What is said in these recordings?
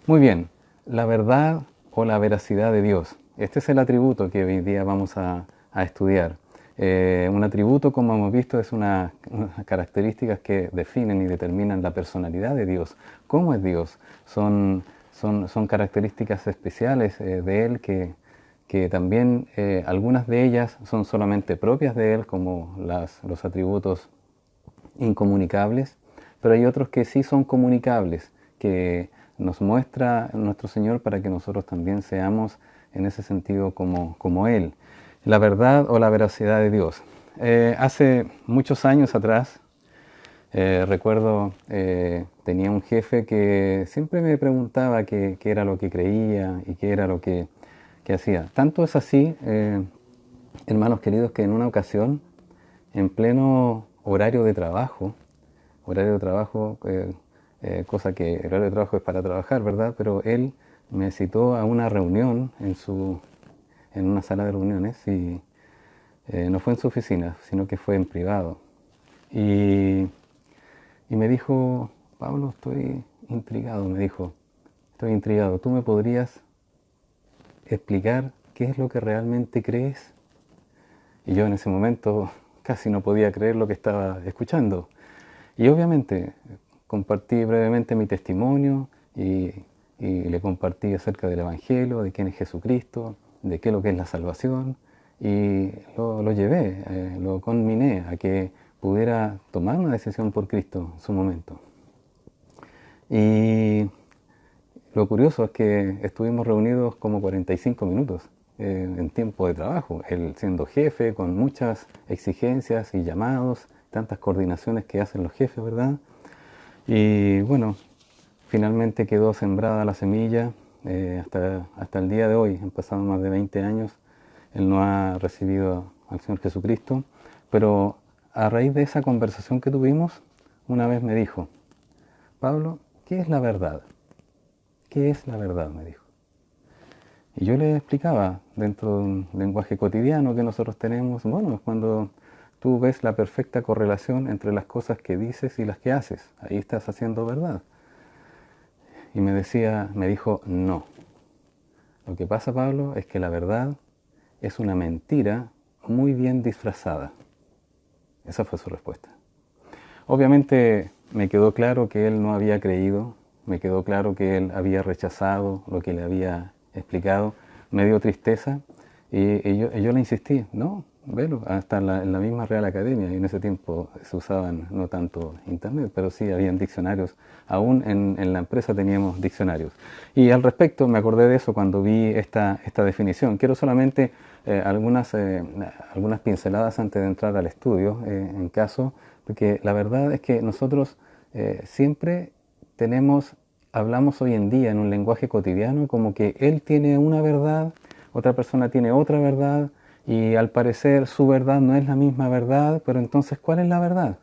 Muy bien, la verdad o la veracidad de Dios. Este es el atributo que hoy día vamos a estudiar. Un atributo, como hemos visto, es unas características que definen y determinan la personalidad de Dios. ¿Cómo es Dios? Son características especiales de Él que también algunas de ellas son solamente propias de Él, como los atributos incomunicables, pero hay otros que sí son comunicables, que nos muestra nuestro Señor para que nosotros también seamos en ese sentido como Él. La verdad o la veracidad de Dios. Hace muchos años atrás, recuerdo, tenía un jefe que siempre me preguntaba qué era lo que creía y qué era lo que hacía. Tanto es así, hermanos queridos, que en una ocasión, en pleno horario de trabajo, cosa que el horario de trabajo es para trabajar, ¿verdad? Pero él me citó a una reunión en una sala de reuniones y no fue en su oficina, sino que fue en privado. Y, y me dijo, Pablo, estoy intrigado, me dijo, estoy intrigado, ¿tú me podrías explicar qué es lo que realmente crees? Y yo en ese momento casi no podía creer lo que estaba escuchando. Y obviamente compartí brevemente mi testimonio y le compartí acerca del Evangelio, de quién es Jesucristo, de qué es lo que es la salvación. Y lo llevé, lo conminé a que pudiera tomar una decisión por Cristo en su momento. Y lo curioso es que estuvimos reunidos como 45 minutos en tiempo de trabajo, él siendo jefe, con muchas exigencias y llamados, tantas coordinaciones que hacen los jefes, ¿verdad? Y bueno, finalmente quedó sembrada la semilla hasta el día de hoy, han pasado más de 20 años, él no ha recibido al Señor Jesucristo, pero a raíz de esa conversación que tuvimos, una vez me dijo, Pablo, ¿qué es la verdad? ¿Qué es la verdad? Me dijo. Y yo le explicaba, dentro de un lenguaje cotidiano que nosotros tenemos, bueno, es cuando tú ves la perfecta correlación entre las cosas que dices y las que haces. Ahí estás haciendo verdad. Y me dijo, no. Lo que pasa, Pablo, es que la verdad es una mentira muy bien disfrazada. Esa fue su respuesta. Obviamente me quedó claro que él no había creído, me quedó claro que él había rechazado lo que le había explicado, me dio tristeza y yo le insistí, no, velo, hasta en la misma Real Academia, y en ese tiempo se usaban no tanto internet, pero sí habían diccionarios, aún en la empresa teníamos diccionarios. Y al respecto me acordé de eso cuando vi esta definición. Quiero solamente algunas pinceladas antes de entrar al estudio, en caso, porque la verdad es que nosotros siempre hablamos hoy en día en un lenguaje cotidiano como que él tiene una verdad, otra persona tiene otra verdad, y al parecer su verdad no es la misma verdad, pero entonces ¿cuál es la verdad?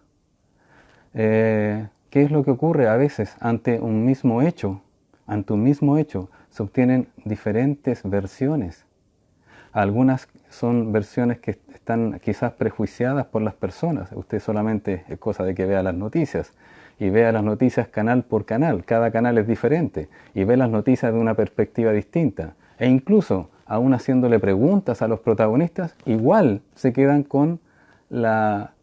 ¿Qué es lo que ocurre a veces ante un mismo hecho? Ante un mismo hecho se obtienen diferentes versiones. Algunas son versiones que están quizás prejuiciadas por las personas. Usted solamente es cosa de que vea las noticias y vea las noticias canal por canal. Cada canal es diferente y ve las noticias de una perspectiva distinta. E incluso, aún haciéndole preguntas a los protagonistas, igual se quedan con la,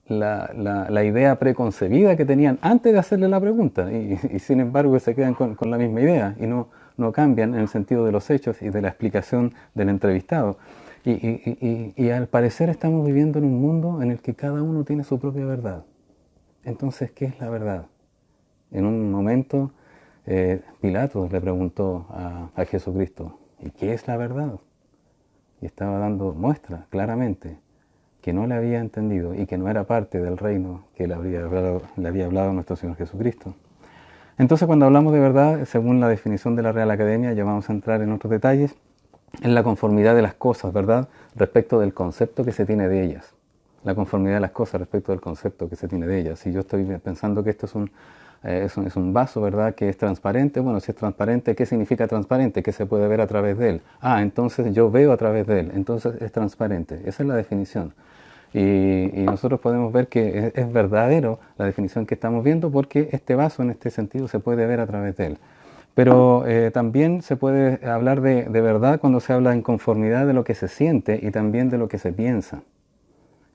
la idea preconcebida que tenían antes de hacerle la pregunta y sin embargo se quedan con la misma idea y no cambian en el sentido de los hechos y de la explicación del entrevistado. Y al parecer estamos viviendo en un mundo en el que cada uno tiene su propia verdad. Entonces, ¿qué es la verdad? En un momento, Pilato le preguntó a Jesucristo, ¿y qué es la verdad? Y estaba dando muestra claramente que no le había entendido y que no era parte del reino que le había hablado nuestro Señor Jesucristo. Entonces, cuando hablamos de verdad, según la definición de la Real Academia, ya vamos a entrar en otros detalles, en la conformidad de las cosas, ¿verdad?, respecto del concepto que se tiene de ellas. La conformidad de las cosas respecto del concepto que se tiene de ellas. Si yo estoy pensando que esto es un vaso, ¿verdad?, que es transparente, bueno, si es transparente, ¿qué significa transparente? Que se puede ver a través de él. Ah, entonces yo veo a través de él, entonces es transparente. Esa es la definición. Y nosotros podemos ver que es verdadero la definición que estamos viendo porque este vaso en este sentido se puede ver a través de él. Pero también se puede hablar de verdad cuando se habla en conformidad de lo que se siente y también de lo que se piensa.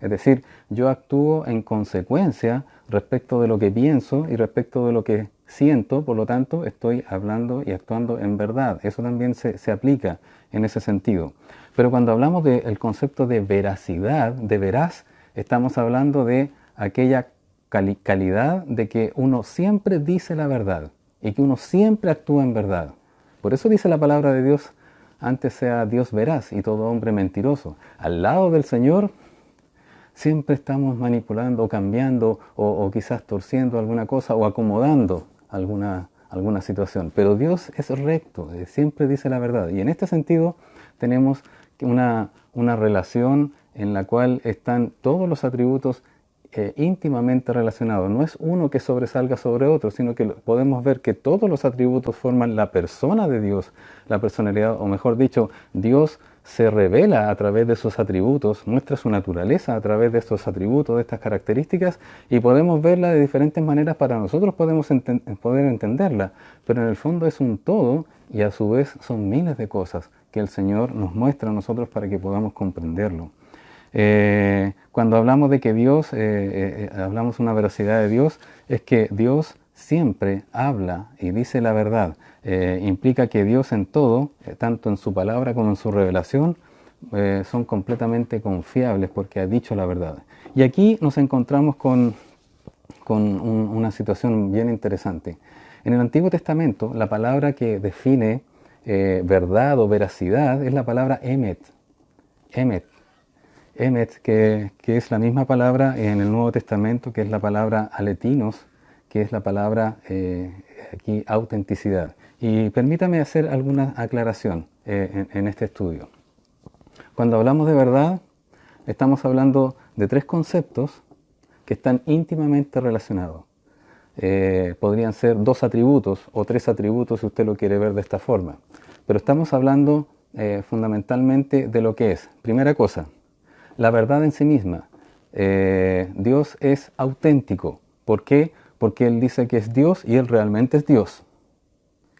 Es decir, yo actúo en consecuencia respecto de lo que pienso y respecto de lo que siento, por lo tanto estoy hablando y actuando en verdad. Eso también se aplica en ese sentido. Pero cuando hablamos del concepto de veracidad, de veraz, estamos hablando de aquella calidad de que uno siempre dice la verdad y que uno siempre actúa en verdad. Por eso dice la palabra de Dios, antes sea Dios veraz y todo hombre mentiroso. Al lado del Señor siempre estamos manipulando o cambiando o quizás torciendo alguna cosa o acomodando alguna situación. Pero Dios es recto, siempre dice la verdad. Y en este sentido tenemos una relación en la cual están todos los atributos íntimamente relacionados. No es uno que sobresalga sobre otro, sino que podemos ver que todos los atributos forman la persona de Dios, la personalidad, o mejor dicho, Dios se revela a través de sus atributos, muestra su naturaleza a través de estos atributos, de estas características, y podemos verla de diferentes maneras para nosotros poder entenderla, pero en el fondo es un todo y a su vez son miles de cosas que el Señor nos muestra a nosotros para que podamos comprenderlo. Cuando hablamos de que Dios, hablamos una veracidad de Dios, es que Dios siempre habla y dice la verdad. Implica que Dios en todo, tanto en su palabra como en su revelación, son completamente confiables porque ha dicho la verdad. Y aquí nos encontramos con una situación bien interesante. En el Antiguo Testamento, la palabra que define verdad o veracidad es la palabra emet. Emet. Emet, que es la misma palabra en el Nuevo Testamento, que es la palabra aletinos, que es la palabra aquí autenticidad. Y permítame hacer alguna aclaración en este estudio. Cuando hablamos de verdad, estamos hablando de tres conceptos que están íntimamente relacionados. Podrían ser dos atributos o tres atributos si usted lo quiere ver de esta forma. Pero estamos hablando fundamentalmente de lo que es. Primera cosa, la verdad en sí misma. Dios es auténtico. ¿Por qué? Porque Él dice que es Dios y Él realmente es Dios.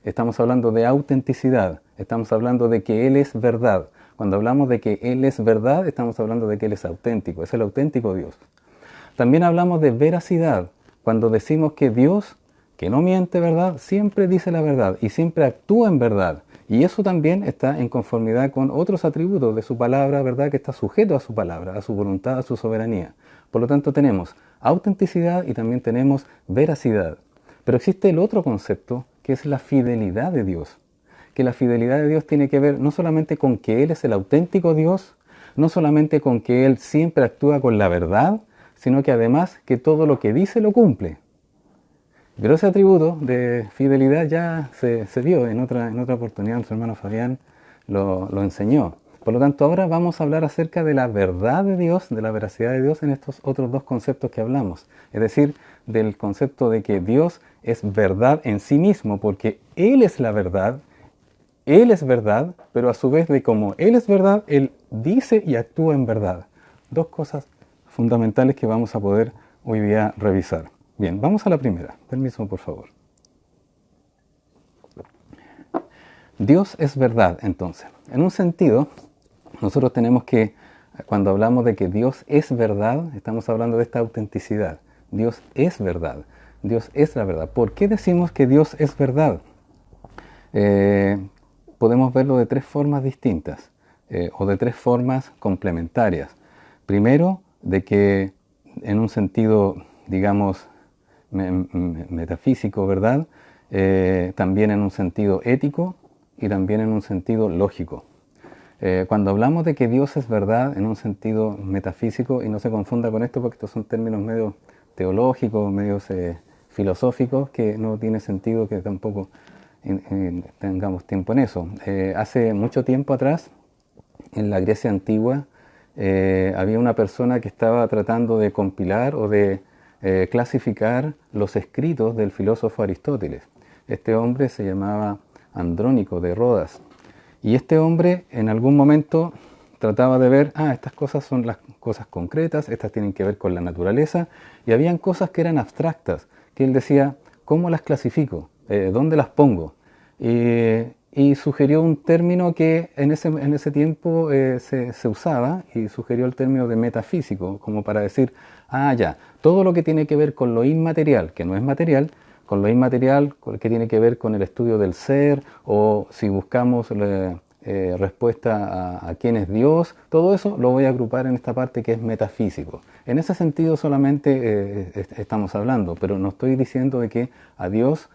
Estamos hablando de autenticidad. Estamos hablando de que Él es verdad. Cuando hablamos de que Él es verdad, estamos hablando de que Él es auténtico. Es el auténtico Dios. También hablamos de veracidad. Cuando decimos que Dios, que no miente, ¿verdad?, siempre dice la verdad y siempre actúa en verdad. Y eso también está en conformidad con otros atributos de su palabra, ¿verdad?, que está sujeto a su palabra, a su voluntad, a su soberanía. Por lo tanto, tenemos autenticidad y también tenemos veracidad. Pero existe el otro concepto, que es la fidelidad de Dios. Que la fidelidad de Dios tiene que ver no solamente con que Él es el auténtico Dios, no solamente con que Él siempre actúa con la verdad, sino que además que todo lo que dice lo cumple. Pero ese atributo de fidelidad ya se dio en otra oportunidad, nuestro hermano Fabián lo enseñó. Por lo tanto, ahora vamos a hablar acerca de la verdad de Dios, de la veracidad de Dios en estos otros dos conceptos que hablamos. Es decir, del concepto de que Dios es verdad en sí mismo, porque Él es la verdad, Él es verdad, pero a su vez de como Él es verdad, Él dice y actúa en verdad. Dos cosas fundamentales que vamos a poder hoy día revisar. Bien, vamos a la primera. Permiso, por favor. Dios es verdad, entonces. En un sentido, nosotros tenemos que, cuando hablamos de que Dios es verdad, estamos hablando de esta autenticidad. Dios es verdad. Dios es la verdad. ¿Por qué decimos que Dios es verdad? Podemos verlo de tres formas distintas, o de tres formas complementarias. Primero, de que en un sentido, digamos, metafísico, ¿verdad? También en un sentido ético y también en un sentido lógico. Cuando hablamos de que Dios es verdad en un sentido metafísico, y no se confunda con esto porque estos son términos medio teológicos, medios filosóficos, que no tiene sentido que tampoco tengamos tiempo en eso. Hace mucho tiempo atrás, en la Grecia antigua, había una persona que estaba tratando de compilar o de clasificar los escritos del filósofo Aristóteles. Este hombre se llamaba Andrónico de Rodas. Y este hombre en algún momento trataba de ver, estas cosas son las cosas concretas, estas tienen que ver con la naturaleza, y habían cosas que eran abstractas, que él decía, ¿cómo las clasifico? ¿Dónde las pongo? y sugirió un término que en ese tiempo se usaba, y sugirió el término de metafísico, como para decir, ah, ya, todo lo que tiene que ver con lo inmaterial, que no es material, con lo inmaterial, que tiene que ver con el estudio del ser, o si buscamos respuesta a quién es Dios, todo eso lo voy a agrupar en esta parte que es metafísico. En ese sentido solamente estamos hablando, pero no estoy diciendo de que a Dios,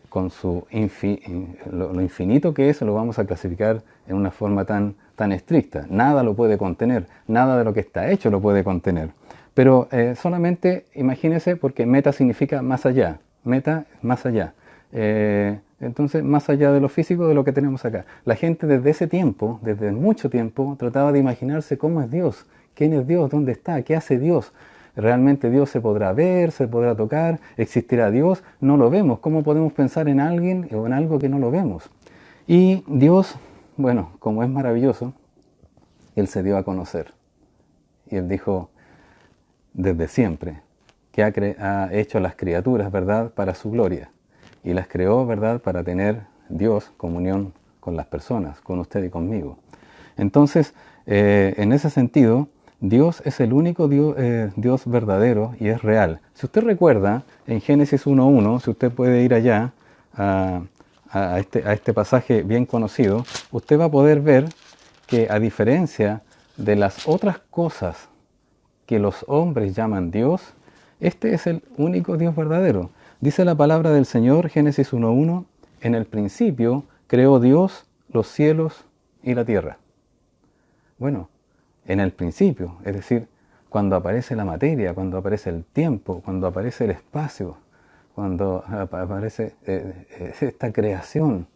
con lo infinito que es, lo vamos a clasificar en una forma tan estricta. Nada lo puede contener, nada de lo que está hecho lo puede contener. Pero solamente imagínese, porque meta significa más allá, meta, más allá. Entonces, más allá de lo físico, de lo que tenemos acá. La gente desde ese tiempo, desde mucho tiempo, trataba de imaginarse cómo es Dios, quién es Dios, dónde está, qué hace Dios. ¿Realmente Dios se podrá ver, se podrá tocar? ¿Existirá Dios? No lo vemos. ¿Cómo podemos pensar en alguien o en algo que no lo vemos? Y Dios, bueno, como es maravilloso, Él se dio a conocer. Y Él dijo, desde siempre, que ha hecho las criaturas, ¿verdad?, para su gloria. Y las creó, ¿verdad?, para tener Dios, comunión con las personas, con usted y conmigo. Entonces, en ese sentido, Dios es el único Dios verdadero y es real. Si usted recuerda, en Génesis 1.1, si usted puede ir allá a este pasaje bien conocido, usted va a poder ver que, a diferencia de las otras cosas que los hombres llaman Dios, este es el único Dios verdadero. Dice la palabra del Señor, Génesis 1.1, en el principio creó Dios los cielos y la tierra. Bueno, en el principio, es decir, cuando aparece la materia, cuando aparece el tiempo, cuando aparece el espacio, cuando aparece esta creación,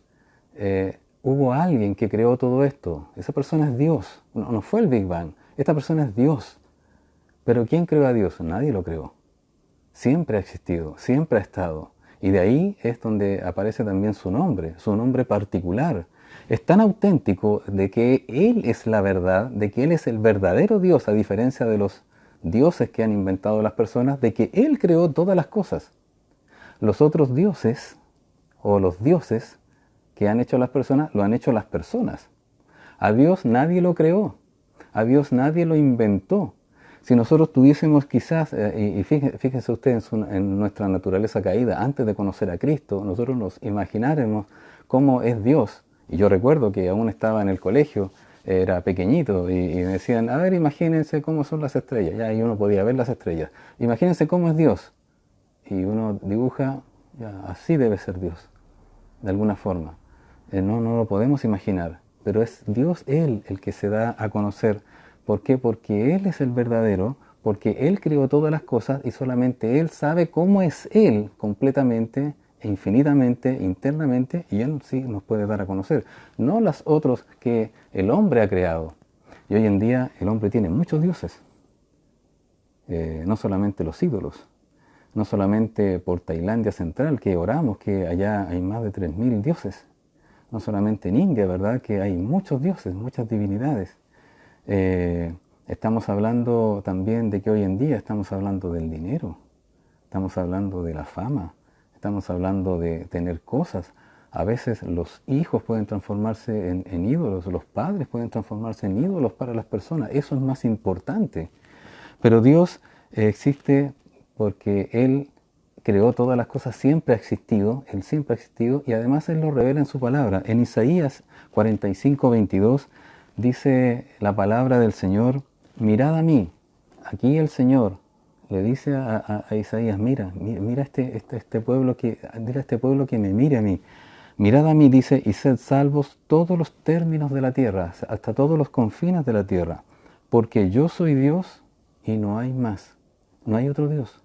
hubo alguien que creó todo esto. Esa persona es Dios. No fue el Big Bang. Esta persona es Dios. Pero ¿quién creó a Dios? Nadie lo creó. Siempre ha existido, siempre ha estado. Y de ahí es donde aparece también su nombre particular. Es tan auténtico de que Él es la verdad, de que Él es el verdadero Dios, a diferencia de los dioses que han inventado las personas, de que Él creó todas las cosas. Los otros dioses, o los dioses que han hecho las personas, lo han hecho las personas. A Dios nadie lo creó, a Dios nadie lo inventó. Si nosotros tuviésemos quizás, y fíjese usted en nuestra naturaleza caída, antes de conocer a Cristo, nosotros nos imagináramos cómo es Dios. Y yo recuerdo que aún estaba en el colegio, era pequeñito, y me decían, a ver, imagínense cómo son las estrellas. Ya, y uno podía ver las estrellas. Imagínense cómo es Dios. Y uno dibuja, ya, así debe ser Dios, de alguna forma. No lo podemos imaginar, pero es Dios Él el que se da a conocer. ¿Por qué? Porque Él es el verdadero, porque Él creó todas las cosas y solamente Él sabe cómo es Él completamente e infinitamente, internamente, y Él sí nos puede dar a conocer. No los otros que el hombre ha creado. Y hoy en día el hombre tiene muchos dioses, no solamente los ídolos, no solamente por Tailandia Central, que oramos que allá hay más de 3000 dioses, no solamente en India, ¿verdad?, que hay muchos dioses, muchas divinidades. Estamos hablando también de que hoy en día estamos hablando del dinero, estamos hablando de la fama, estamos hablando de tener cosas. A veces los hijos pueden transformarse en ídolos, los padres pueden transformarse en ídolos para las personas. Eso es más importante. Pero Dios existe porque Él creó todas las cosas, siempre ha existido, Él siempre ha existido, y además Él lo revela en su palabra. En Isaías 45:22 dice la palabra del Señor, mirad a mí. Aquí el Señor le dice a Isaías, mira este pueblo dile a este pueblo que me mire a mí. Mirad a mí, dice, y sed salvos todos los términos de la tierra, hasta todos los confines de la tierra, porque yo soy Dios y no hay más, no hay otro Dios.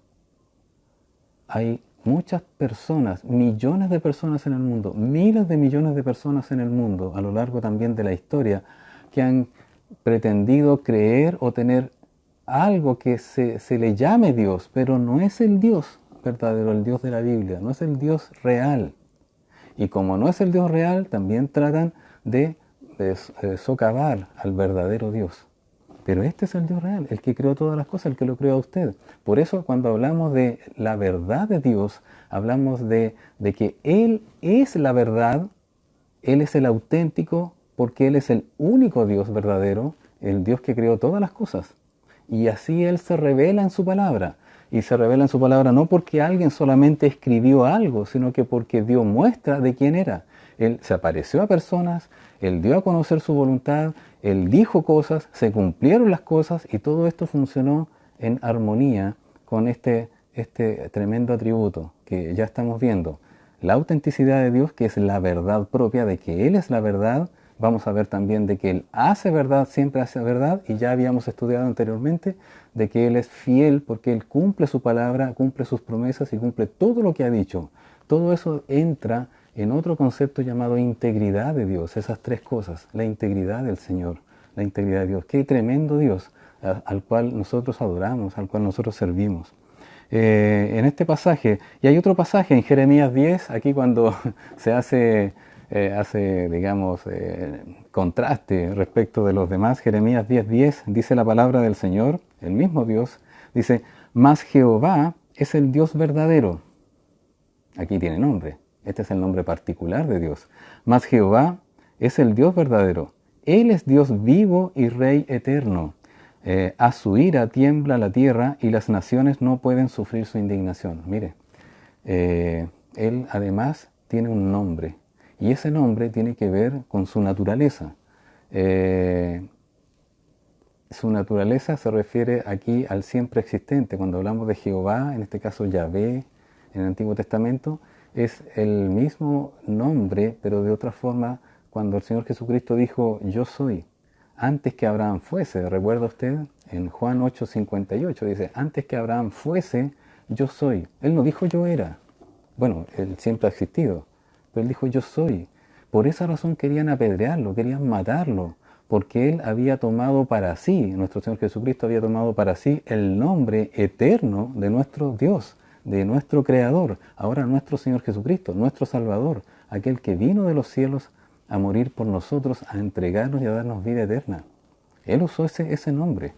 Hay muchas personas, millones de personas en el mundo, miles de millones de personas en el mundo, a lo largo también de la historia, que han pretendido creer o tener algo que se le llame Dios, pero no es el Dios verdadero, el Dios de la Biblia, no es el Dios real. Y como no es el Dios real, también tratan de socavar al verdadero Dios. Pero este es el Dios real, el que creó todas las cosas, el que lo creó a usted. Por eso cuando hablamos de la verdad de Dios, hablamos de que Él es la verdad Él es el auténtico porque Él es el único Dios verdadero, el Dios que creó todas las cosas. Y así Él se revela en su palabra. Y se revela en su palabra no porque alguien solamente escribió algo, sino que porque dio muestra de quién era. Él se apareció a personas, Él dio a conocer su voluntad, Él dijo cosas, se cumplieron las cosas y todo esto funcionó en armonía con este tremendo atributo que ya estamos viendo. La autenticidad de Dios, que es la verdad propia de que Él es la verdad. Vamos a ver también de que Él hace verdad, siempre hace verdad, y ya habíamos estudiado anteriormente de que Él es fiel porque Él cumple su palabra, cumple sus promesas y cumple todo lo que ha dicho. Todo eso entra en otro concepto llamado integridad de Dios, esas tres cosas, la integridad del Señor, la integridad de Dios. Qué tremendo Dios al cual nosotros adoramos, al cual nosotros servimos. En este pasaje, y hay otro pasaje en Jeremías 10, aquí cuando se hace digamos, contraste respecto de los demás. Jeremías 10:10 dice la palabra del Señor, el mismo Dios, dice, mas Jehová es el Dios verdadero. Aquí tiene nombre, este es el nombre particular de Dios. Mas Jehová es el Dios verdadero. Él es Dios vivo y Rey eterno. A su ira tiembla la tierra y las naciones no pueden sufrir su indignación. Mire, Él además tiene un nombre. Y ese nombre tiene que ver con su naturaleza. Su naturaleza se refiere aquí al siempre existente. Cuando hablamos de Jehová, en este caso Yahvé, en el Antiguo Testamento, es el mismo nombre, pero de otra forma, cuando el Señor Jesucristo dijo, yo soy, antes que Abraham fuese, ¿recuerda usted? En Juan 8:58 dice, antes que Abraham fuese, yo soy. Él no dijo yo era. Bueno, Él siempre ha existido. Pero Él dijo, yo soy. Por esa razón querían apedrearlo, querían matarlo, porque Él había tomado para sí, nuestro Señor Jesucristo había tomado para sí el nombre eterno de nuestro Dios, de nuestro Creador, ahora nuestro Señor Jesucristo, nuestro Salvador, aquel que vino de los cielos a morir por nosotros, a entregarnos y a darnos vida eterna. Él usó ese nombre.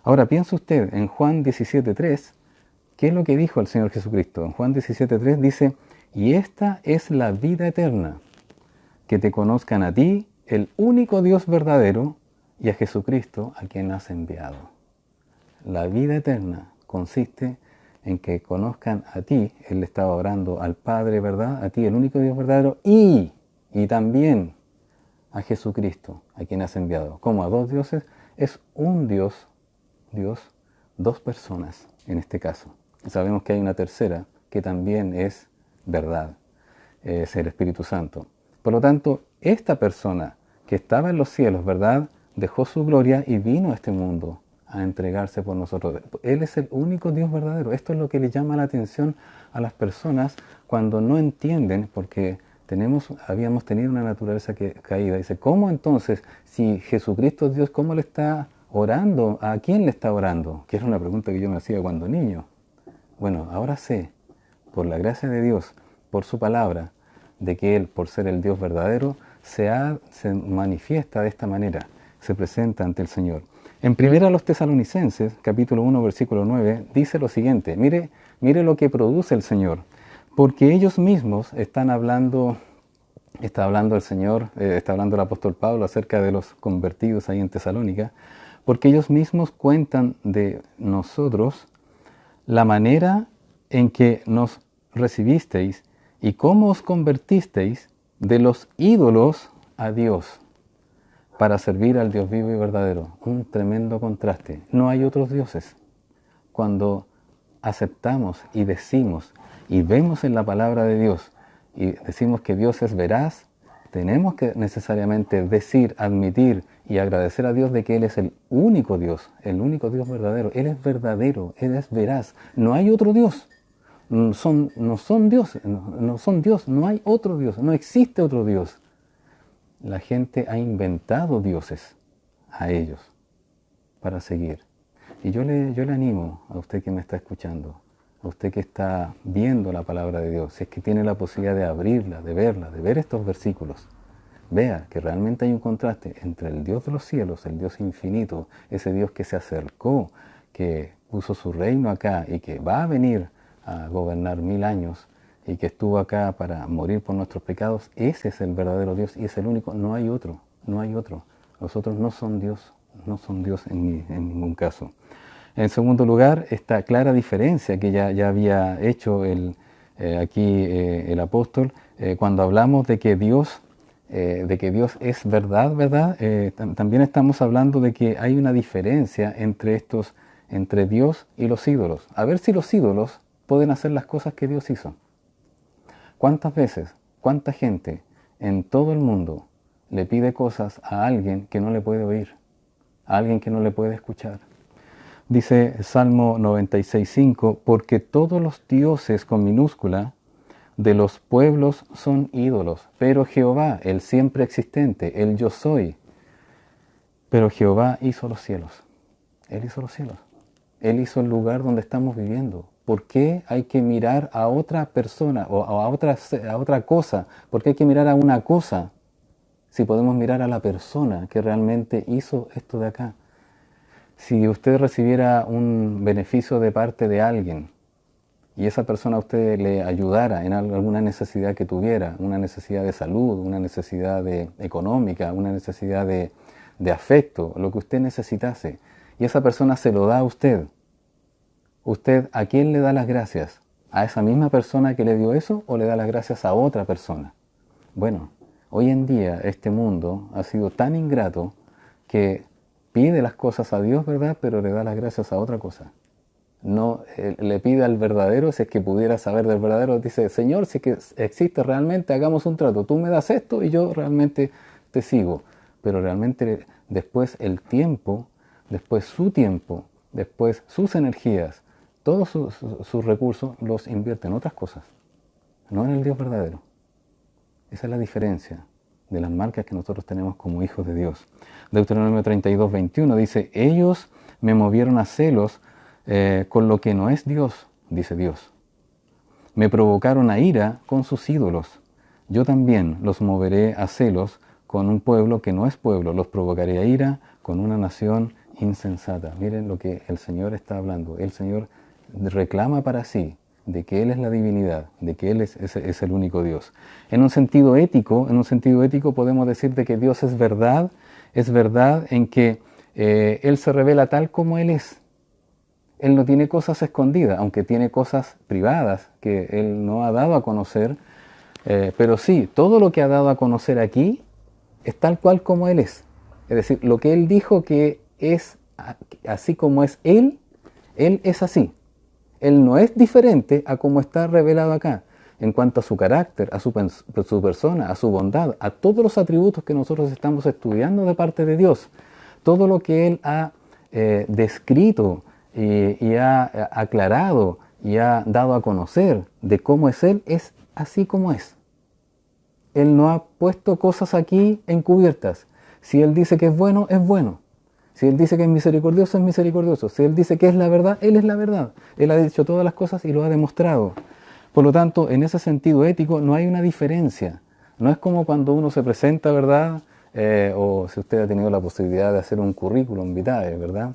Ahora piensa usted en Juan 17:3, ¿qué es lo que dijo el Señor Jesucristo? En Juan 17:3 dice, y esta es la vida eterna, que te conozcan a ti, el único Dios verdadero, y a Jesucristo, a quien has enviado. La vida eterna consiste en que conozcan a ti, Él le estaba orando al Padre, ¿verdad? A ti, el único Dios verdadero, y también a Jesucristo, a quien has enviado. Como a dos dioses, es un Dios, dos personas en este caso. Sabemos que hay una tercera que también es verdad, es el Espíritu Santo. Por lo tanto, esta persona que estaba en los cielos, ¿verdad?, dejó su gloria y vino a este mundo a entregarse por nosotros. Él es el único Dios verdadero. Esto es lo que le llama la atención a las personas cuando no entienden, porque habíamos tenido una naturaleza caída. Dice, ¿cómo entonces, si Jesucristo es Dios, cómo le está orando? ¿A quién le está orando? Que era una pregunta que yo me hacía cuando niño. Bueno, ahora sé, por la gracia de Dios, por su palabra, de que Él, por ser el Dios verdadero, se manifiesta de esta manera, se presenta ante el Señor. En primera a los Tesalonicenses, capítulo 1, versículo 9, dice lo siguiente, mire lo que produce el Señor, porque ellos mismos está hablando el Señor, está hablando el apóstol Pablo acerca de los convertidos ahí en Tesalónica, porque ellos mismos cuentan de nosotros la manera en que nos recibisteis y cómo os convertisteis de los ídolos a Dios para servir al Dios vivo y verdadero. Un tremendo contraste. No hay otros dioses. Cuando aceptamos y decimos y vemos en la palabra de Dios y decimos que Dios es veraz, tenemos que necesariamente decir, admitir y agradecer a Dios de que Él es el único Dios verdadero. Él es verdadero, Él es veraz. No hay otro Dios. No son Dios, no hay otro Dios, no existe otro Dios. La gente ha inventado dioses a ellos para seguir. Y yo le animo a usted que me está escuchando, a usted que está viendo la palabra de Dios, si es que tiene la posibilidad de abrirla, de verla, de ver estos versículos, vea que realmente hay un contraste entre el Dios de los cielos, el Dios infinito, ese Dios que se acercó, que puso su reino acá y que va a venir a gobernar 1000 años y que estuvo acá para morir por nuestros pecados, ese es el verdadero Dios y es el único, no hay otro, no hay otro. Los otros no son Dios, no son Dios en ningún caso. En segundo lugar, esta clara diferencia que ya había hecho aquí el apóstol, cuando hablamos de que Dios es verdad, ¿verdad? También estamos hablando de que hay una diferencia entre Dios y los ídolos. A ver si los ídolos pueden hacer las cosas que Dios hizo. ¿Cuántas veces, cuánta gente en todo el mundo le pide cosas a alguien que no le puede oír, a alguien que no le puede escuchar? Dice Salmo 96:5, porque todos los dioses con minúscula de los pueblos son ídolos, pero Jehová, el siempre existente, el yo soy, pero Jehová hizo los cielos. Él hizo los cielos. Él hizo el lugar donde estamos viviendo. ¿Por qué hay que mirar a otra persona o a otra cosa? ¿Por qué hay que mirar a una cosa si podemos mirar a la persona que realmente hizo esto de acá? Si usted recibiera un beneficio de parte de alguien y esa persona a usted le ayudara en alguna necesidad que tuviera, una necesidad de salud, una necesidad económica, una necesidad de afecto, lo que usted necesitase, y esa persona se lo da a usted, ¿usted a quién le da las gracias? ¿A esa misma persona que le dio eso o le da las gracias a otra persona? Bueno, hoy en día este mundo ha sido tan ingrato que pide las cosas a Dios, ¿verdad? Pero le da las gracias a otra cosa. No le pide al verdadero, si es que pudiera saber del verdadero, dice, Señor, si es que existe realmente, hagamos un trato. Tú me das esto y yo realmente te sigo. Pero realmente después el tiempo, después su tiempo, después sus energías, todos sus recursos los invierte en otras cosas, no en el Dios verdadero. Esa es la diferencia de las marcas que nosotros tenemos como hijos de Dios. Deuteronomio 32:21 dice, ellos me movieron a celos con lo que no es Dios, dice Dios. Me provocaron a ira con sus ídolos. Yo también los moveré a celos con un pueblo que no es pueblo. Los provocaré a ira con una nación insensata. Miren lo que el Señor está hablando. El Señor reclama para sí de que Él es la divinidad, de que Él es el único Dios. En un sentido ético podemos decir de que Dios es verdad en que Él se revela tal como Él es. Él no tiene cosas escondidas, aunque tiene cosas privadas que Él no ha dado a conocer, pero sí, todo lo que ha dado a conocer aquí es tal cual como Él es. Es decir, lo que Él dijo que es así como es Él es así. Él no es diferente a como está revelado acá, en cuanto a su carácter, a su persona, a su bondad, a todos los atributos que nosotros estamos estudiando de parte de Dios. Todo lo que Él ha descrito y ha aclarado y ha dado a conocer de cómo es Él, es así como es. Él no ha puesto cosas aquí encubiertas. Si Él dice que es bueno, es bueno. Si Él dice que es misericordioso, es misericordioso. Si Él dice que es la verdad, Él es la verdad. Él ha dicho todas las cosas y lo ha demostrado. Por lo tanto, en ese sentido ético no hay una diferencia. No es como cuando uno se presenta, ¿verdad? O si usted ha tenido la posibilidad de hacer un currículum vitae, ¿verdad?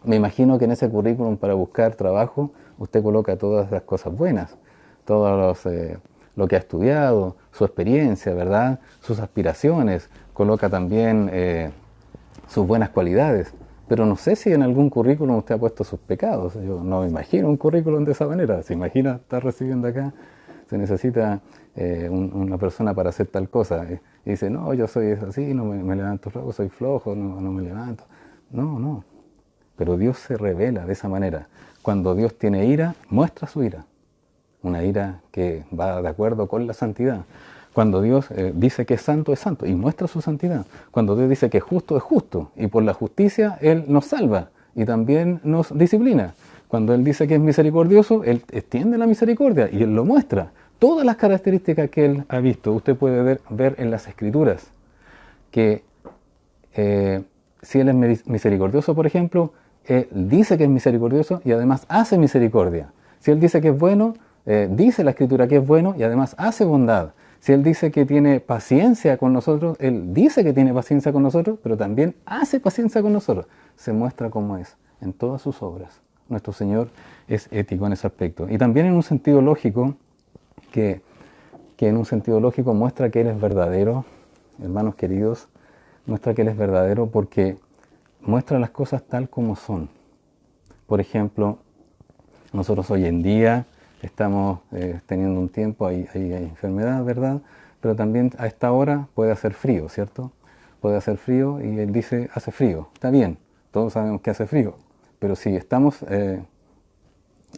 Me imagino que en ese currículum para buscar trabajo usted coloca todas las cosas buenas, lo que ha estudiado, su experiencia, ¿verdad? Sus aspiraciones, coloca también sus buenas cualidades. Pero no sé si en algún currículum usted ha puesto sus pecados. Yo no me imagino un currículum de esa manera. ¿Se imagina estar recibiendo acá? Se necesita una persona para hacer tal cosa. Y dice, no, yo soy así, no me levanto flojo, soy flojo, no me levanto. No. Pero Dios se revela de esa manera. Cuando Dios tiene ira, muestra su ira. Una ira que va de acuerdo con la santidad. Cuando Dios dice que es santo y muestra su santidad. Cuando Dios dice que es justo y por la justicia Él nos salva y también nos disciplina. Cuando Él dice que es misericordioso, Él extiende la misericordia y Él lo muestra. Todas las características que Él ha visto, usted puede ver en las Escrituras que si Él es misericordioso, por ejemplo, Él dice que es misericordioso y además hace misericordia. Si Él dice que es bueno, dice la Escritura que es bueno y además hace bondad. Si Él dice que tiene paciencia con nosotros, Él dice que tiene paciencia con nosotros, pero también hace paciencia con nosotros. Se muestra como es en todas sus obras. Nuestro Señor es ético en ese aspecto. Y también en un sentido lógico, que, que en un sentido lógico muestra que Él es verdadero, hermanos queridos, muestra que Él es verdadero porque muestra las cosas tal como son. Por ejemplo, nosotros hoy en día estamos teniendo un tiempo, hay enfermedad, ¿verdad? Pero también a esta hora puede hacer frío, ¿cierto? Puede hacer frío y Él dice, hace frío. Está bien, todos sabemos que hace frío. Pero si estamos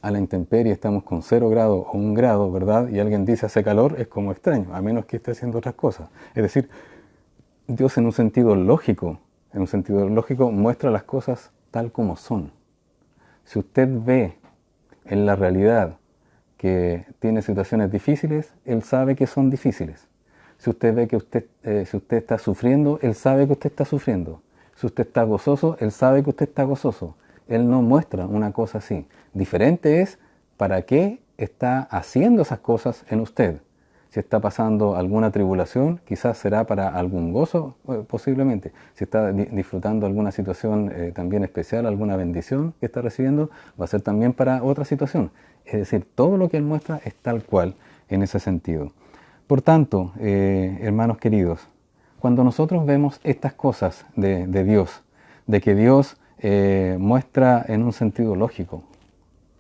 a la intemperie, estamos con 0 grados o 1 grado, ¿verdad? Y alguien dice hace calor, es como extraño, a menos que esté haciendo otras cosas. Es decir, Dios en un sentido lógico, muestra las cosas tal como son. Si usted ve en la realidad que tiene situaciones difíciles, Él sabe que son difíciles. Si usted ve que si usted está sufriendo, Él sabe que usted está sufriendo. Si usted está gozoso, Él sabe que usted está gozoso. Él no muestra una cosa así. Diferente es para qué está haciendo esas cosas en usted. Si está pasando alguna tribulación, quizás será para algún gozo, posiblemente. Si está disfrutando alguna situación también especial, alguna bendición que está recibiendo, va a ser también para otra situación. Es decir, todo lo que Él muestra es tal cual en ese sentido. Por tanto, hermanos queridos, cuando nosotros vemos estas cosas de Dios, de que Dios muestra en un sentido lógico,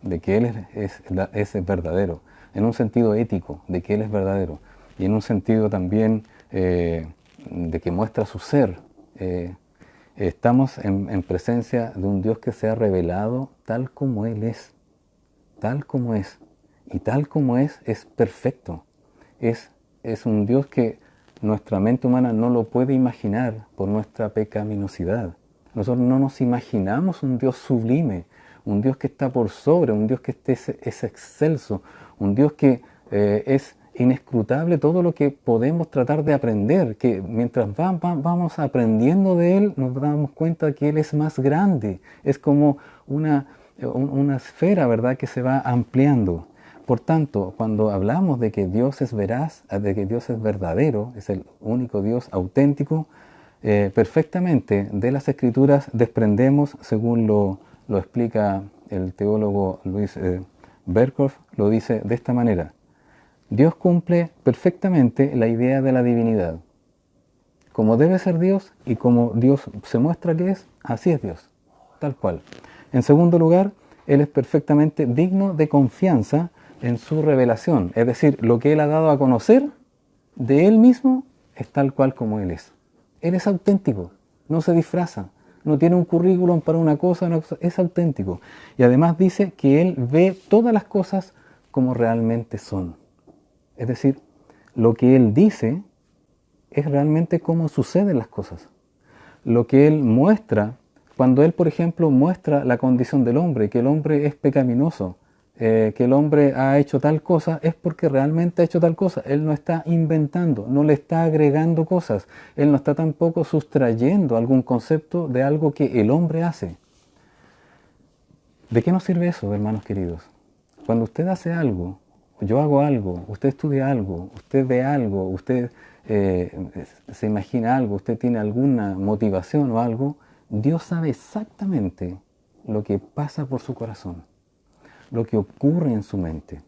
de que Él es verdadero, en un sentido ético, de que Él es verdadero, y en un sentido también de que muestra su ser. Estamos en presencia de un Dios que se ha revelado tal como Él es, tal como es, y tal como es perfecto. Es un Dios que nuestra mente humana no lo puede imaginar por nuestra pecaminosidad. Nosotros no nos imaginamos un Dios sublime, un Dios que está por sobre, un Dios que es excelso, un Dios que es inescrutable todo lo que podemos tratar de aprender, que mientras vamos aprendiendo de Él, nos damos cuenta que Él es más grande, es como una esfera, ¿verdad?, que se va ampliando. Por tanto, cuando hablamos de que Dios es veraz, de que Dios es verdadero, es el único Dios auténtico, perfectamente de las Escrituras desprendemos, según lo explica el teólogo Luis Berkhoff, lo dice de esta manera: Dios cumple perfectamente la idea de la divinidad. Como debe ser Dios y como Dios se muestra que es, así es Dios, tal cual. En segundo lugar, Él es perfectamente digno de confianza en su revelación, es decir, lo que Él ha dado a conocer de Él mismo es tal cual como Él es. Él es auténtico, no se disfraza, no tiene un currículum para una cosa, es auténtico. Y además dice que Él ve todas las cosas como realmente son. Es decir, lo que Él dice es realmente cómo suceden las cosas. Lo que Él muestra, cuando Él, por ejemplo, muestra la condición del hombre, que el hombre es pecaminoso, que el hombre ha hecho tal cosa, es porque realmente ha hecho tal cosa. Él no está inventando, no le está agregando cosas. Él no está tampoco sustrayendo algún concepto de algo que el hombre hace. ¿De qué nos sirve eso, hermanos queridos? Cuando usted hace algo, yo hago algo, usted estudia algo, usted ve algo, usted se imagina algo, usted tiene alguna motivación o algo, Dios sabe exactamente lo que pasa por su corazón, lo que ocurre en su mente.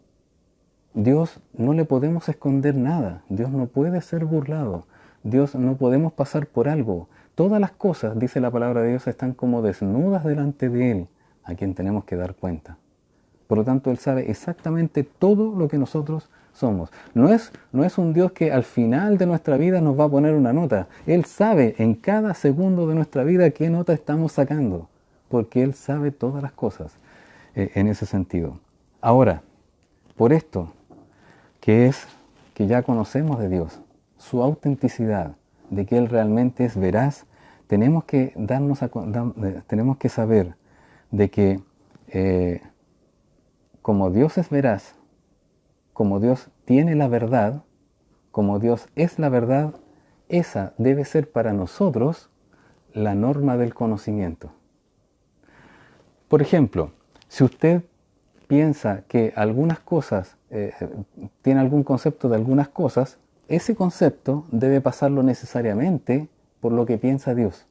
Dios no le podemos esconder nada, Dios no puede ser burlado, Dios no podemos pasar por algo. Todas las cosas, dice la palabra de Dios, están como desnudas delante de Él, a quien tenemos que dar cuenta. Por lo tanto, Él sabe exactamente todo lo que nosotros somos. No es un Dios que al final de nuestra vida nos va a poner una nota. Él sabe en cada segundo de nuestra vida qué nota estamos sacando, porque Él sabe todas las cosas en ese sentido. Ahora, por esto, que ya conocemos de Dios, su autenticidad, de que Él realmente es veraz, tenemos que saber de que como Dios es veraz, como Dios tiene la verdad, como Dios es la verdad, esa debe ser para nosotros la norma del conocimiento. Por ejemplo, si usted piensa que algunas cosas, tiene algún concepto de algunas cosas, ese concepto debe pasarlo necesariamente por lo que piensa Dios.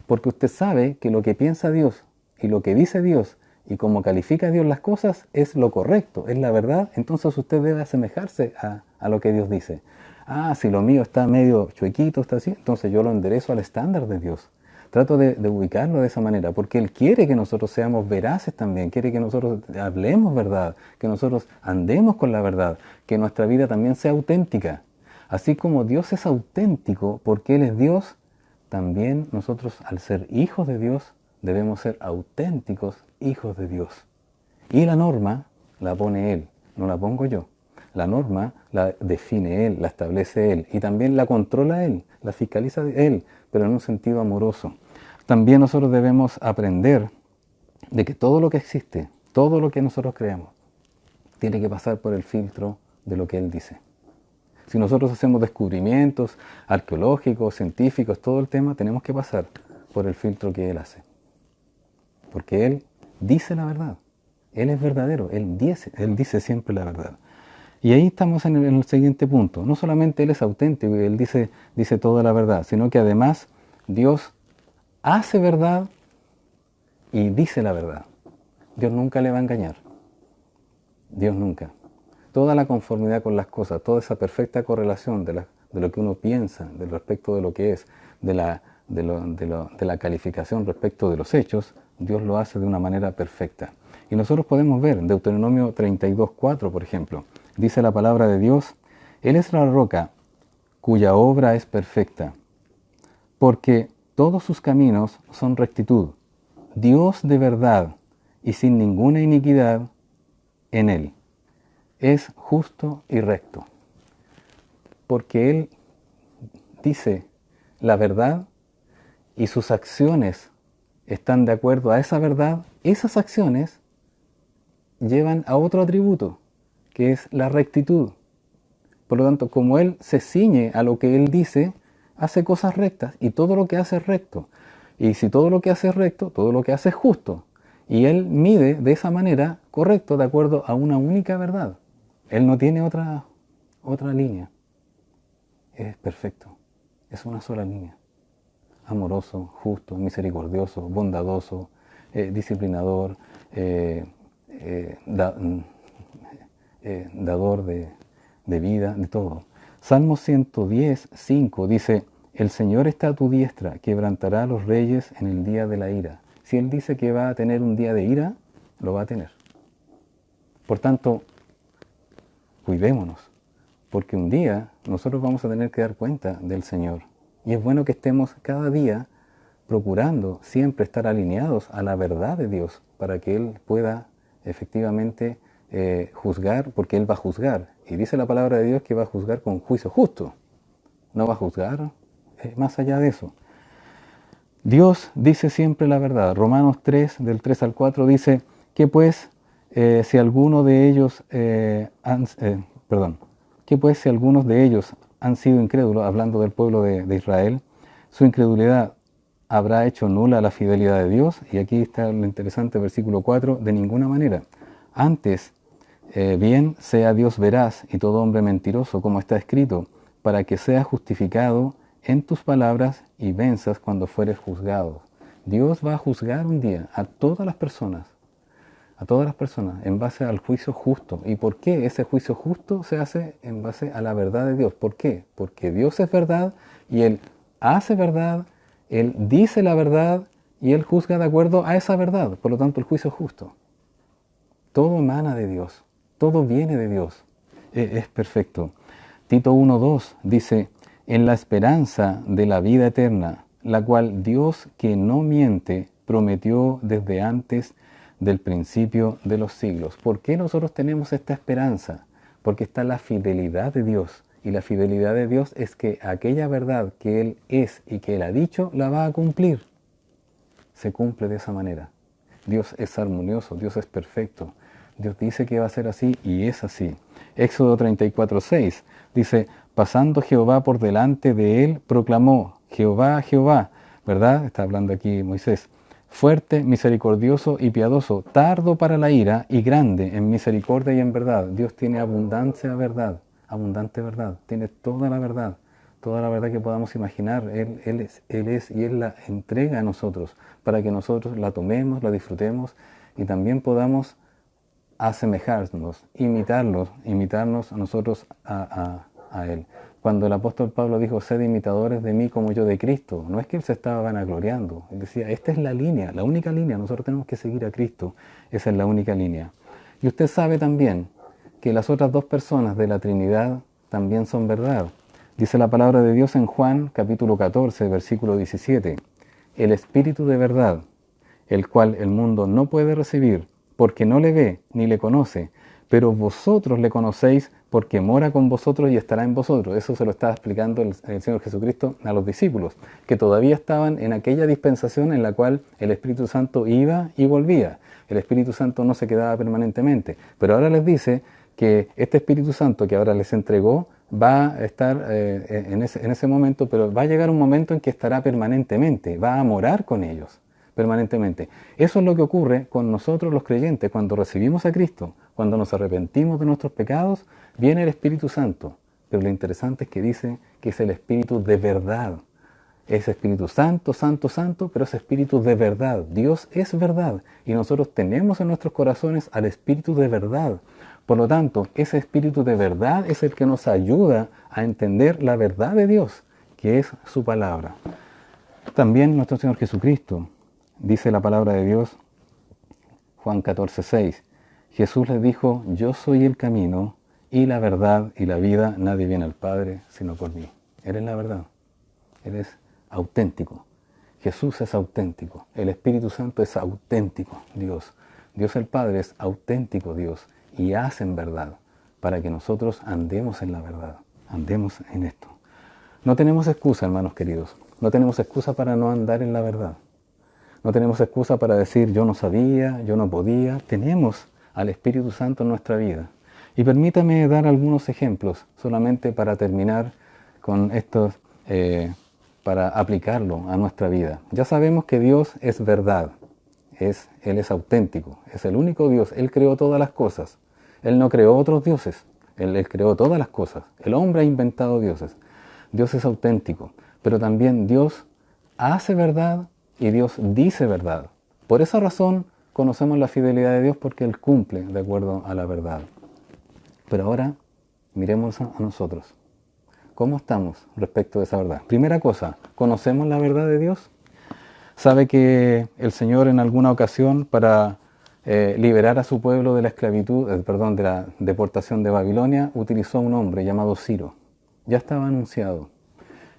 Porque usted sabe que lo que piensa Dios y lo que dice Dios y como califica Dios las cosas, es lo correcto, es la verdad, entonces usted debe asemejarse a lo que Dios dice. Ah, si lo mío está medio chuequito, está así, entonces yo lo enderezo al estándar de Dios. Trato de ubicarlo de esa manera, porque Él quiere que nosotros seamos veraces también, quiere que nosotros hablemos verdad, que nosotros andemos con la verdad, que nuestra vida también sea auténtica. Así como Dios es auténtico porque Él es Dios, también nosotros al ser hijos de Dios debemos ser auténticos hijos de Dios. Y la norma la pone Él, no la pongo yo. La norma la define Él, la establece Él y también la controla Él, la fiscaliza Él, pero en un sentido amoroso. También nosotros debemos aprender de que todo lo que existe, todo lo que nosotros creamos, tiene que pasar por el filtro de lo que Él dice. Si nosotros hacemos descubrimientos arqueológicos, científicos, todo el tema, tenemos que pasar por el filtro que Él hace. Porque Él dice la verdad. Él es verdadero, Él dice siempre la verdad. Y ahí estamos en el siguiente punto. No solamente Él es auténtico y Él dice toda la verdad, sino que además Dios hace verdad y dice la verdad. Dios nunca le va a engañar. Dios nunca. Toda la conformidad con las cosas, toda esa perfecta correlación de lo que uno piensa, del respecto de lo que es, de la calificación respecto de los hechos, Dios lo hace de una manera perfecta. Y nosotros podemos ver, Deuteronomio 32:4, por ejemplo, dice la palabra de Dios, Él es la roca cuya obra es perfecta, porque todos sus caminos son rectitud, Dios de verdad y sin ninguna iniquidad en Él. Es justo y recto, porque Él dice la verdad y sus acciones están de acuerdo a esa verdad, esas acciones llevan a otro atributo, que es la rectitud. Por lo tanto, como Él se ciñe a lo que Él dice, hace cosas rectas y todo lo que hace es recto. Y si todo lo que hace es recto, todo lo que hace es justo. Y Él mide de esa manera correcto, de acuerdo a una única verdad. Él no tiene otra línea. Es perfecto. Es una sola línea. Amoroso, justo, misericordioso, bondadoso, disciplinador, dador de vida, de todo. Salmo 110:5 dice, el Señor está a tu diestra, quebrantará a los reyes en el día de la ira. Si Él dice que va a tener un día de ira, lo va a tener. Por tanto, cuidémonos, porque un día nosotros vamos a tener que dar cuenta del Señor. Y es bueno que estemos cada día procurando siempre estar alineados a la verdad de Dios, para que Él pueda efectivamente juzgar, porque Él va a juzgar. Y dice la palabra de Dios que va a juzgar con juicio justo. No va a juzgar más allá de eso. Dios dice siempre la verdad. Romanos 3, del 3 al 4 dice que pues si alguno de ellos que pues si algunos de ellos han sido incrédulos, hablando del pueblo de Israel, su incredulidad habrá hecho nula la fidelidad de Dios. Y aquí está el interesante versículo 4, de ninguna manera. Antes, bien sea Dios veraz y todo hombre mentiroso, como está escrito, para que seas justificado en tus palabras y venzas cuando fueres juzgado. Dios va a juzgar un día a todas las personas, en base al juicio justo. ¿Y por qué ese juicio justo se hace en base a la verdad de Dios? ¿Por qué? Porque Dios es verdad y Él hace verdad, Él dice la verdad y Él juzga de acuerdo a esa verdad. Por lo tanto, el juicio es justo. Todo emana de Dios, todo viene de Dios, es perfecto. Tito 1:2 dice, en la esperanza de la vida eterna, la cual Dios que no miente prometió desde antes del principio de los siglos. ¿Por qué nosotros tenemos esta esperanza? Porque está la fidelidad de Dios. Y la fidelidad de Dios es que aquella verdad que Él es y que Él ha dicho, la va a cumplir. Se cumple de esa manera. Dios es armonioso, Dios es perfecto. Dios dice que va a ser así y es así. Éxodo 34:6 dice, pasando Jehová por delante de él, proclamó, Jehová, Jehová, ¿verdad? Está hablando aquí Moisés. Fuerte, misericordioso y piadoso, tardo para la ira y grande en misericordia y en verdad. Dios tiene abundante verdad, tiene toda la verdad que podamos imaginar. Él es y Él la entrega a nosotros para que nosotros la tomemos, la disfrutemos y también podamos asemejarnos, imitarnos a nosotros a Él. Cuando el apóstol Pablo dijo, sed imitadores de mí como yo de Cristo, no es que Él se estaba vanagloriando, Él decía, esta es la línea, la única línea, nosotros tenemos que seguir a Cristo, esa es la única línea. Y usted sabe también que las otras dos personas de la Trinidad también son verdad. Dice la palabra de Dios en Juan capítulo 14, versículo 17, el Espíritu de verdad, el cual el mundo no puede recibir, porque no le ve ni le conoce, pero vosotros le conocéis porque mora con vosotros y estará en vosotros. Eso se lo estaba explicando el Señor Jesucristo a los discípulos, que todavía estaban en aquella dispensación en la cual el Espíritu Santo iba y volvía. El Espíritu Santo no se quedaba permanentemente, pero ahora les dice que este Espíritu Santo que ahora les entregó va a estar en ese momento, pero va a llegar un momento en que estará permanentemente, va a morar con ellos permanentemente. Eso es lo que ocurre con nosotros los creyentes cuando recibimos a Cristo, cuando nos arrepentimos de nuestros pecados, viene el Espíritu Santo. Pero lo interesante es que dice que es el Espíritu de verdad. Es Espíritu Santo, Santo, Santo, pero es Espíritu de verdad. Dios es verdad y nosotros tenemos en nuestros corazones al Espíritu de verdad. Por lo tanto, ese Espíritu de verdad es el que nos ayuda a entender la verdad de Dios, que es su palabra. También nuestro Señor Jesucristo, dice la palabra de Dios, Juan 14, 6, Jesús les dijo, yo soy el camino y la verdad y la vida, nadie viene al Padre sino por mí. Él es la verdad, Él es auténtico. Jesús es auténtico, el Espíritu Santo es auténtico Dios. Dios el Padre es auténtico Dios y hace en verdad para que nosotros andemos en la verdad, andemos en esto. No tenemos excusa, hermanos queridos, no tenemos excusa para no andar en la verdad. No tenemos excusa para decir yo no sabía, yo no podía. Tenemos al Espíritu Santo en nuestra vida. Y permítame dar algunos ejemplos, solamente para terminar con estos, para aplicarlo a nuestra vida. Ya sabemos que Dios es verdad, Él es auténtico, es el único Dios. Él creó todas las cosas. Él no creó otros dioses, Él creó todas las cosas. El hombre ha inventado dioses. Dios es auténtico, pero también Dios hace verdad y Dios dice verdad. Por esa razón conocemos la fidelidad de Dios porque Él cumple de acuerdo a la verdad. Pero ahora miremos a nosotros. ¿Cómo estamos respecto de esa verdad? Primera cosa, ¿conocemos la verdad de Dios? ¿Sabe que el Señor en alguna ocasión para liberar a su pueblo de la esclavitud, de la deportación de Babilonia, utilizó a un hombre llamado Ciro? Ya estaba anunciado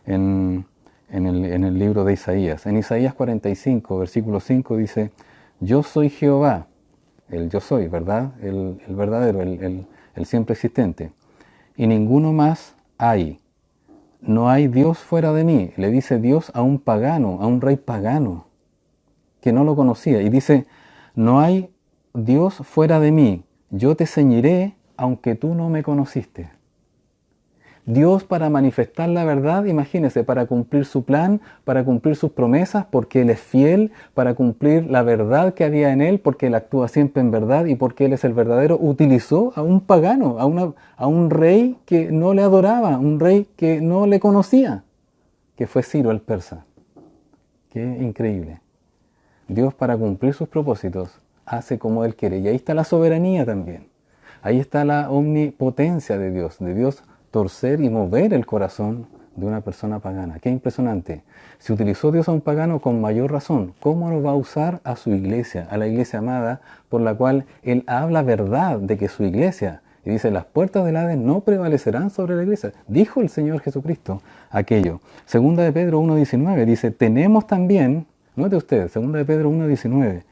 en el libro de Isaías. En Isaías 45, versículo 5 dice, yo soy Jehová, el yo soy, ¿verdad? El verdadero, el siempre existente. Y ninguno más hay. No hay Dios fuera de mí. Le dice Dios a un pagano, a un rey pagano, que no lo conocía. Y dice, no hay Dios fuera de mí. Yo te ceñiré, aunque tú no me conociste. Dios para manifestar la verdad, imagínese, para cumplir su plan, para cumplir sus promesas, porque Él es fiel, para cumplir la verdad que había en Él, porque Él actúa siempre en verdad y porque Él es el verdadero, utilizó a un pagano, a un rey que no le adoraba, un rey que no le conocía, que fue Ciro el persa. Qué increíble. Dios para cumplir sus propósitos hace como Él quiere. Y ahí está la soberanía también. Ahí está la omnipotencia de Dios torcer y mover el corazón de una persona pagana. Qué impresionante. Si utilizó Dios a un pagano, con mayor razón, ¿cómo lo va a usar a su iglesia, a la iglesia amada, por la cual Él habla verdad de que su iglesia, y dice, las puertas del Hades no prevalecerán sobre la iglesia? Dijo el Señor Jesucristo aquello. Segunda de Pedro 1.19 dice, tenemos también, note usted, Segunda de Pedro 1.19,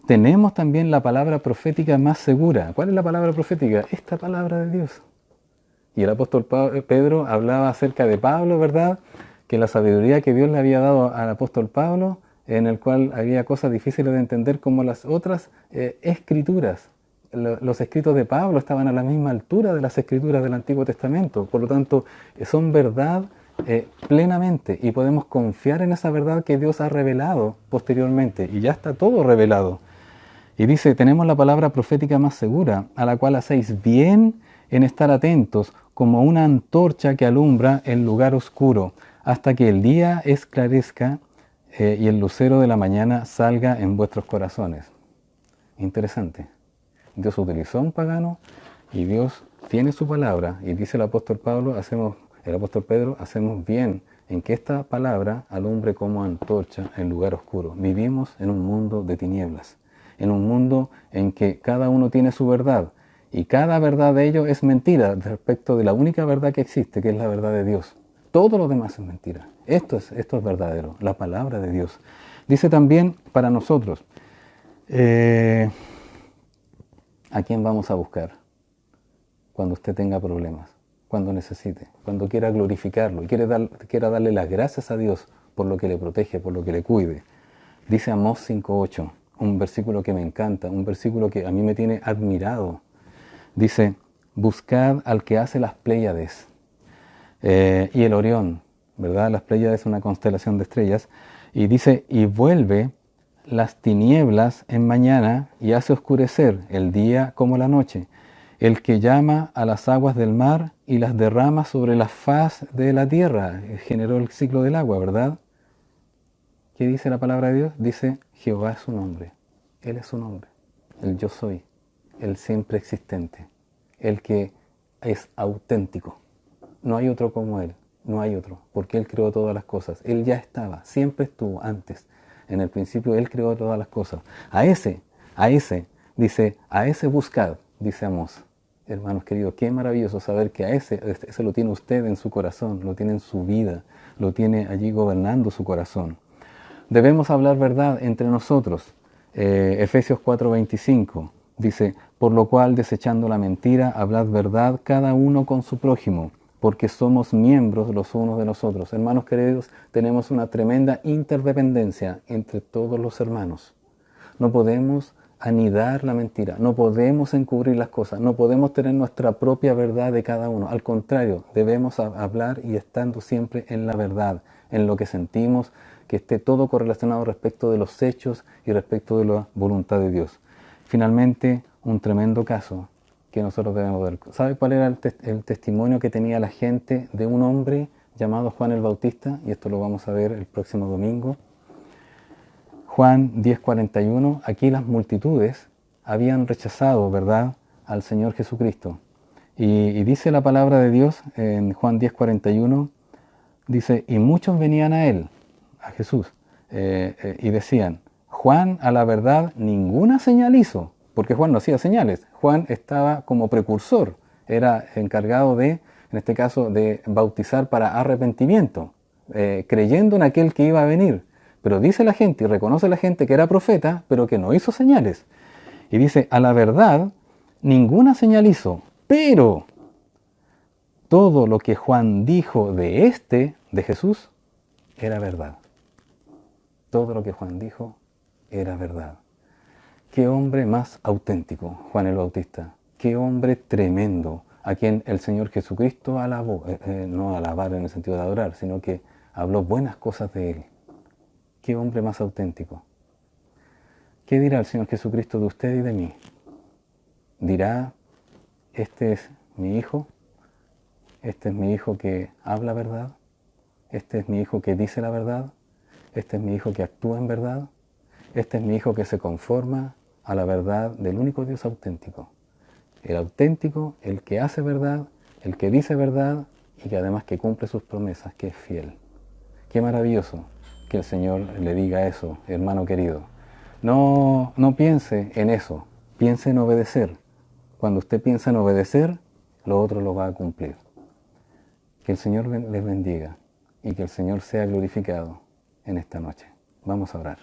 tenemos también la palabra profética más segura. ¿Cuál es la palabra profética? Esta palabra de Dios. Y el apóstol Pedro hablaba acerca de Pablo, ¿verdad? Que la sabiduría que Dios le había dado al apóstol Pablo, en el cual había cosas difíciles de entender como las otras escrituras. Los escritos de Pablo estaban a la misma altura de las escrituras del Antiguo Testamento. Por lo tanto, son verdad plenamente y podemos confiar en esa verdad que Dios ha revelado posteriormente. Y ya está todo revelado. Y dice, tenemos la palabra profética más segura, a la cual hacéis bien en estar atentos como una antorcha que alumbra el lugar oscuro, hasta que el día esclarezca y el lucero de la mañana salga en vuestros corazones. Interesante. Dios utilizó a un pagano y Dios tiene su palabra, y dice el apóstol Pedro, hacemos bien en que esta palabra alumbre como antorcha en lugar oscuro. Vivimos en un mundo de tinieblas, en un mundo en que cada uno tiene su verdad, y cada verdad de ellos es mentira respecto de la única verdad que existe, que es la verdad de Dios. Todo lo demás es mentira. Esto es verdadero, la palabra de Dios. Dice también para nosotros, ¿a quién vamos a buscar cuando usted tenga problemas? Cuando necesite, cuando quiera glorificarlo y quiera darle las gracias a Dios por lo que le protege, por lo que le cuide. Dice Amós 5:8, un versículo que me encanta, un versículo que a mí me tiene admirado. Dice, buscad al que hace las Pléyades y el Orión, ¿verdad? Las Pléyades es una constelación de estrellas. Y dice, y vuelve las tinieblas en mañana y hace oscurecer el día como la noche. El que llama a las aguas del mar y las derrama sobre la faz de la tierra. Generó el ciclo del agua, ¿verdad? ¿Qué dice la palabra de Dios? Dice, Jehová es su nombre. Él es su nombre. El yo soy. El siempre existente. El que es auténtico. No hay otro como Él. No hay otro. Porque Él creó todas las cosas. Él ya estaba. Siempre estuvo antes. En el principio Él creó todas las cosas. A ese, dice, a ese buscad, dice Amós. Hermanos queridos, qué maravilloso saber que a ese lo tiene usted en su corazón, lo tiene en su vida, lo tiene allí gobernando su corazón. Debemos hablar verdad entre nosotros. Efesios 4:25 dice, por lo cual, desechando la mentira, hablad verdad cada uno con su prójimo, porque somos miembros los unos de los otros. Hermanos queridos, tenemos una tremenda interdependencia entre todos los hermanos. No podemos anidar la mentira, no podemos encubrir las cosas, no podemos tener nuestra propia verdad de cada uno. Al contrario, debemos hablar y estando siempre en la verdad, en lo que sentimos, que esté todo correlacionado respecto de los hechos y respecto de la voluntad de Dios. Finalmente, un tremendo caso que nosotros debemos ver. ¿Sabe cuál era el testimonio que tenía la gente de un hombre llamado Juan el Bautista? Y esto lo vamos a ver el próximo domingo. Juan 10:41, aquí las multitudes habían rechazado, ¿verdad?, al Señor Jesucristo. Y dice la palabra de Dios en Juan 10:41, dice, y muchos venían a Él, a Jesús, y decían, Juan a la verdad ninguna señal hizo, porque Juan no hacía señales. Juan estaba como precursor, era encargado de, en este caso, de bautizar para arrepentimiento, creyendo en aquel que iba a venir. Pero dice la gente y reconoce la gente que era profeta, pero que no hizo señales. Y dice, a la verdad, ninguna señal hizo, pero todo lo que Juan dijo de Jesús, era verdad. Todo lo que Juan dijo era verdad. Qué hombre más auténtico, Juan el Bautista. Qué hombre tremendo, a quien el Señor Jesucristo alabó, no alabar en el sentido de adorar, sino que habló buenas cosas de Él. Qué hombre más auténtico. ¿Qué dirá el Señor Jesucristo de usted y de mí? Dirá, este es mi hijo, este es mi hijo que habla verdad, este es mi hijo que dice la verdad, este es mi hijo que actúa en verdad, este es mi hijo que se conforma a la verdad del único Dios auténtico. El auténtico, el que hace verdad, el que dice verdad y que además que cumple sus promesas, que es fiel. Qué maravilloso que el Señor le diga eso, hermano querido. No piense en eso, piense en obedecer. Cuando usted piensa en obedecer, lo otro lo va a cumplir. Que el Señor les bendiga y que el Señor sea glorificado en esta noche. Vamos a orar.